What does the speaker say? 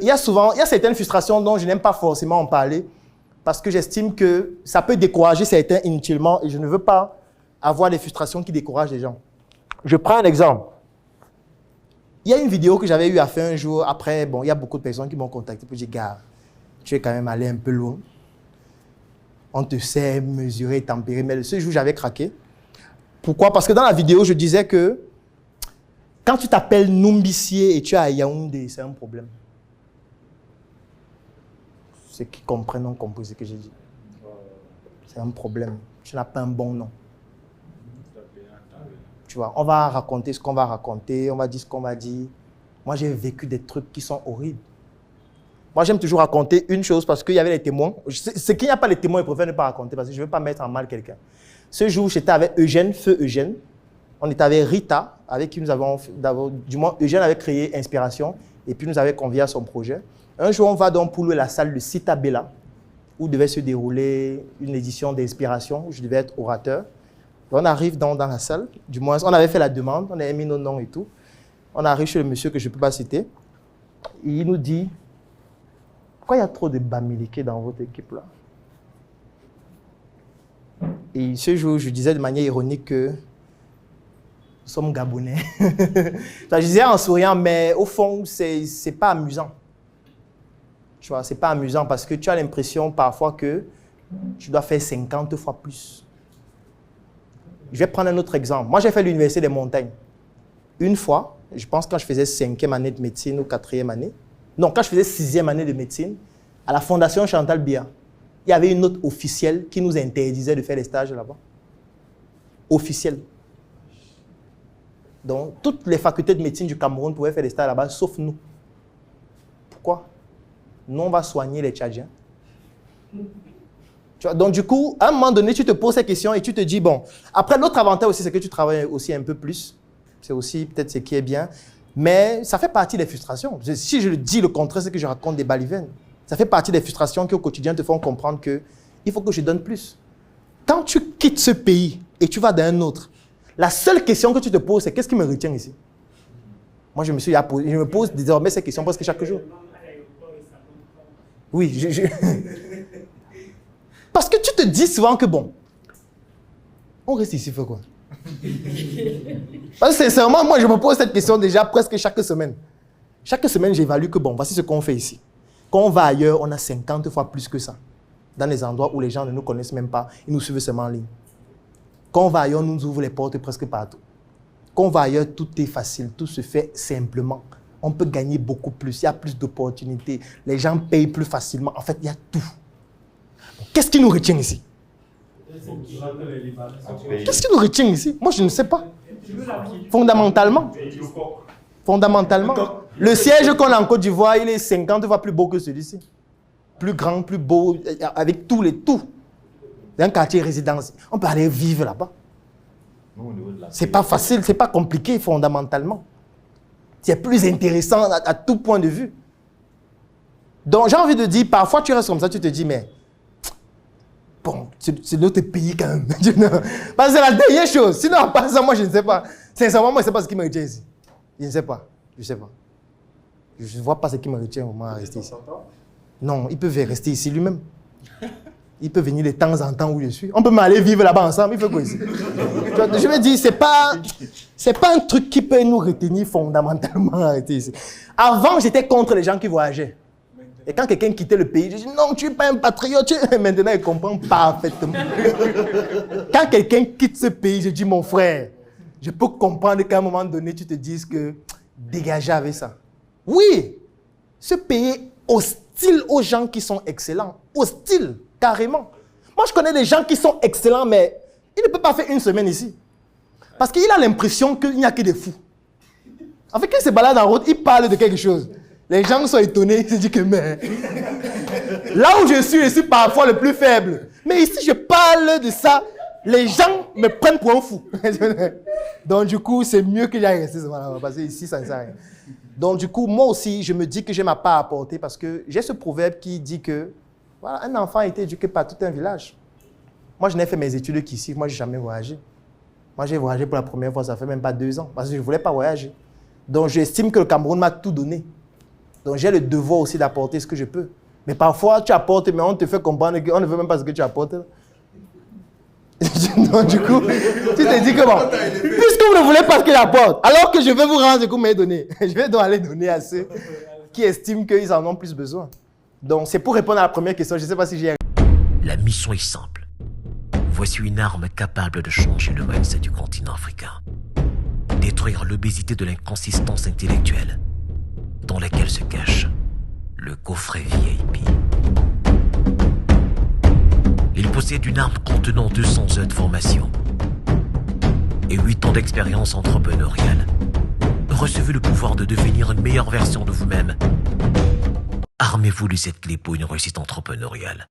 Il y a certaines frustrations dont je n'aime pas forcément en parler parce que j'estime que ça peut décourager certains inutilement et je ne veux pas avoir des frustrations qui découragent les gens. Je prends un exemple. Il y a une vidéo que j'avais eu à faire un jour. Après, bon, il y a beaucoup de personnes qui m'ont contacté pour dire, gars, tu es quand même allé un peu loin. On te sait mesurer, tempérer. Mais ce jour, j'avais craqué. Pourquoi? Parce que dans la vidéo, je disais que quand tu t'appelles Numbissier et tu es à Yaoundé, c'est un problème. Ceux qui comprennent ont compris ce que j'ai dit. C'est un problème. Tu n'as pas un bon nom. Tu vois, on va raconter ce qu'on va raconter, on va dire ce qu'on va dire. Moi, j'ai vécu des trucs qui sont horribles. Moi, j'aime toujours raconter une chose parce qu'il y avait les témoins. Ce qu'il n'y a pas les témoins, je préfère ne pas raconter parce que je ne veux pas mettre en mal quelqu'un. Ce jour, j'étais avec Eugène, feu Eugène. On était avec Rita, avec qui nous avons, du moins, Eugène avait créé Inspiration et puis nous avait convié à son projet. Un jour, on va donc pour louer la salle de Citabella où devait se dérouler une édition d'Inspiration, où je devais être orateur. On arrive dans la salle, du moins, on avait fait la demande, on avait mis nos noms et tout. On arrive chez le monsieur que je ne peux pas citer. Et il nous dit, pourquoi il y a trop de Bamileke dans votre équipe là? Et ce jour, je disais de manière ironique que nous sommes Gabonais. Je disais en souriant, mais au fond, c'est pas amusant. Tu vois, c'est pas amusant parce que tu as l'impression parfois que tu dois faire 50 fois plus. Je vais prendre un autre exemple. Moi, j'ai fait l'université des montagnes. Une fois, je pense quand je faisais 5e année de médecine ou 4e année, non, quand je faisais 6e année de médecine, à la Fondation Chantal Biya, il y avait une note officielle qui nous interdisait de faire les stages là-bas. Officielle. Donc, toutes les facultés de médecine du Cameroun pouvaient faire des stages là-bas, sauf nous. Pourquoi? Nous, on va soigner les Tchadiens. Tu vois, donc, du coup, à un moment donné, tu te poses ces questions et tu te dis, bon, après, l'autre avantage aussi, c'est que tu travailles aussi un peu plus. C'est aussi peut-être ce qui est bien. Mais ça fait partie des frustrations. Si je dis le contraire, c'est que je raconte des balivernes. Ça fait partie des frustrations qui, au quotidien, te font comprendre qu'il faut que je donne plus. Quand tu quittes ce pays et tu vas dans un autre, la seule question que tu te poses, c'est qu'est-ce qui me retient ici? Moi, je me pose désormais ces questions presque chaque jour. Oui, Parce que tu te dis souvent que bon, on reste ici, fait quoi? Parce que sincèrement, moi je me pose cette question déjà presque chaque semaine. Chaque semaine, j'évalue que bon, voici ce qu'on fait ici. Quand on va ailleurs, on a 50 fois plus que ça. Dans les endroits où les gens ne nous connaissent même pas, ils nous suivent seulement en ligne. Quand on va ailleurs, on nous ouvre les portes presque partout. Quand on va ailleurs, tout est facile, tout se fait simplement. On peut gagner beaucoup plus, il y a plus d'opportunités, les gens payent plus facilement. En fait, il y a tout. Qu'est-ce qui nous retient ici? Qu'est-ce qui nous retient ici? Moi, je ne sais pas. Fondamentalement. Le siège qu'on a en Côte d'Ivoire, il est 50 fois plus beau que celui-ci. Plus grand, plus beau, avec tout. C'est un quartier résidentiel. On peut aller vivre là-bas. C'est pas facile, c'est pas compliqué fondamentalement. C'est plus intéressant à tout point de vue. Donc, j'ai envie de dire, parfois tu restes comme ça, tu te dis, mais bon, c'est notre pays quand même. Parce que c'est la dernière chose. Sinon, à part ça, moi, je ne sais pas. Sincèrement, moi, je ne sais pas ce qui me retient ici. Je ne sais pas. Je ne vois pas ce qui me retient au moment à rester ici. Non, il peut rester ici lui-même. Il peut venir de temps en temps où je suis. On peut m'aller vivre là-bas ensemble. Il fait quoi ici? Je veux dire, c'est pas un truc qui peut nous retenir fondamentalement à rester ici. Avant, j'étais contre les gens qui voyageaient. Et quand quelqu'un quittait le pays, je dis non, tu n'es pas un patriote. Maintenant, il comprend parfaitement. Quand quelqu'un quitte ce pays, je dis mon frère, je peux comprendre qu'à un moment donné, tu te dises que dégagez avec ça. Oui, ce pays est hostile aux gens qui sont excellents. Hostile, carrément. Moi, je connais des gens qui sont excellents, mais ils ne peuvent pas faire une semaine ici. Parce qu'il a l'impression qu'il n'y a que des fous. En fait, quand il se balade en route, il parle de quelque chose. Les gens sont étonnés, ils se disent que mais... Là où je suis parfois le plus faible. Mais ici, je parle de ça, les gens me prennent pour un fou. Donc du coup, c'est mieux que j'aille rester là, parce que ici, ça ne sert à rien. Donc du coup, moi aussi, je me dis que j'ai ma part à apporter parce que j'ai ce proverbe qui dit que voilà, un enfant a été éduqué par tout un village. Moi, je n'ai fait mes études qu'ici, moi, je n'ai jamais voyagé. Moi, j'ai voyagé pour la première fois, ça fait même pas 2 ans, parce que je ne voulais pas voyager. Donc, j'estime que le Cameroun m'a tout donné. Donc j'ai le devoir aussi d'apporter ce que je peux. Mais parfois, tu apportes, mais on te fait comprendre qu'on ne veut même pas ce que tu apportes. Donc du coup, tu te dis que bon, puisque vous ne voulez pas ce qu'il apporte, alors que je vais vous rendre ce que vous m'avez donné, je vais donc aller donner à ceux qui estiment qu'ils en ont plus besoin. Donc c'est pour répondre à la première question, je ne sais pas si j'ai... La mission est simple. Voici une arme capable de changer le mindset du continent africain. Détruire l'obésité de l'inconsistance intellectuelle dans laquelle se cache le coffret VIP. Il possède une arme contenant 200 heures de formation et 8 ans d'expérience entrepreneuriale. Recevez le pouvoir de devenir une meilleure version de vous-même. Armez-vous de cette clé pour une réussite entrepreneuriale.